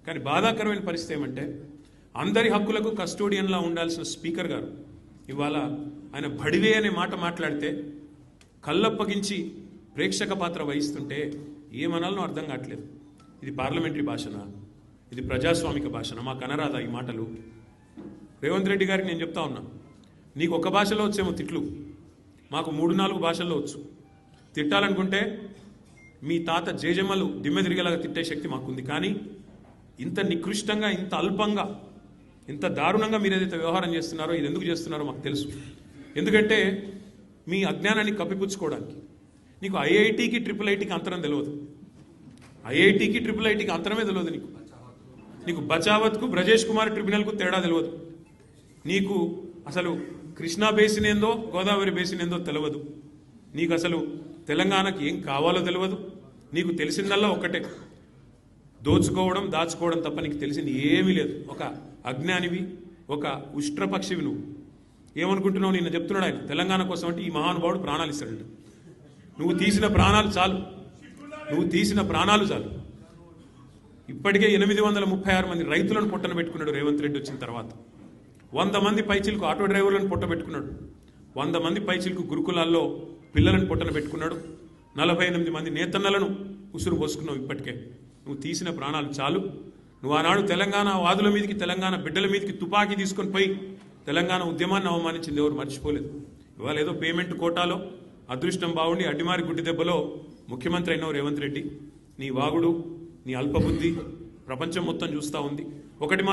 కానీ బాధాకరమైన పరిస్థితి ఏమంటే అందరి హక్కులకు కస్టోడియన్లా ఉండాల్సిన స్పీకర్ గారు ఇవాళ ఆయన బడివే అనే మాట మాట్లాడితే కళ్ళప్పగించి ప్రేక్షక పాత్ర వహిస్తుంటే ఏమనాలనో అర్థం కావట్లేదు. ఇది పార్లమెంటరీ భాషనా, ఇది ప్రజాస్వామిక భాషనా? మాకు అనరాదా ఈ మాటలు? రేవంత్ రెడ్డి గారికి నేను చెప్తా ఉన్నా, నీకు ఒక భాషలో వచ్చేమో తిట్లు, మాకు 3-4 భాషల్లో వచ్చు. తిట్టాలనుకుంటే మీ తాత జేజమ్మలు దిమ్మె తిరిగేలాగా తిట్టే శక్తి మాకుంది. కానీ ఇంత నికృష్టంగా, ఇంత అల్పంగా, ఇంత దారుణంగా మీరు ఏదైతే వ్యవహారం చేస్తున్నారో ఇది ఎందుకు చేస్తున్నారో మాకు తెలుసు. ఎందుకంటే మీ అజ్ఞానాన్ని కప్పిపుచ్చుకోవడానికి. నీకు ఐఐటికి IIITకి అంతరం తెలియదు, ఐఐటికి IIITకి అంతరమే తెలియదు. నీకు బచావత్కు బ్రజేష్ కుమార్ ట్రిబ్యునల్కు తేడా తెలియదు. నీకు అసలు కృష్ణా బేసిన్ ఏందో గోదావరి బేసిన్ ఏందో తెలియదు. నీకు అసలు తెలంగాణకి ఏం కావాలో తెలియదు. నీకు తెలిసిందల్లా ఒక్కటే, దోచుకోవడం దాచుకోవడం తప్ప నీకు తెలిసింది ఏమీ లేదు. ఒక అజ్ఞానివి, ఒక ఉష్ట్రపక్షివి. నువ్వు ఏమనుకుంటున్నావు? నిన్న చెప్తున్నాడు ఆయన తెలంగాణ కోసం అంటే ఈ మహానుభావుడు ప్రాణాలు ఇస్తాడంట. నువ్వు తీసిన ప్రాణాలు చాలు, నువ్వు తీసిన ప్రాణాలు చాలు. ఇప్పటికే 836 మంది రైతులను పొట్టన పెట్టుకున్నాడు రేవంత్ రెడ్డి వచ్చిన తర్వాత. 100 మంది పైచిలకు ఆటో డ్రైవర్లను పొట్ట పెట్టుకున్నాడు. 100 మంది పైచిలకు గురుకులాల్లో పిల్లలను పొట్టన పెట్టుకున్నాడు. 48 మంది నేతన్నలను ఉసురు పోసుకున్నావు. ఇప్పటికే నువ్వు తీసిన ప్రాణాలు చాలు. నువ్వు ఆనాడు తెలంగాణ వాదుల మీదకి, తెలంగాణ బిడ్డల మీదకి తుపాకీ తీసుకొని పోయి తెలంగాణ ఉద్యమాన్ని అవమానించింది ఎవరు మర్చిపోలేదు. ఇవాళ ఏదో పేమెంట్ కోటాలో అదృష్టం బాగుండి అడ్డిమారి గుడ్డి దెబ్బలో ముఖ్యమంత్రి అయినావు రేవంత్ రెడ్డి. నీ వాగుడు, నీ అల్పబుద్ధి ప్రపంచం మొత్తం చూస్తూ ఉంది. ఒకటి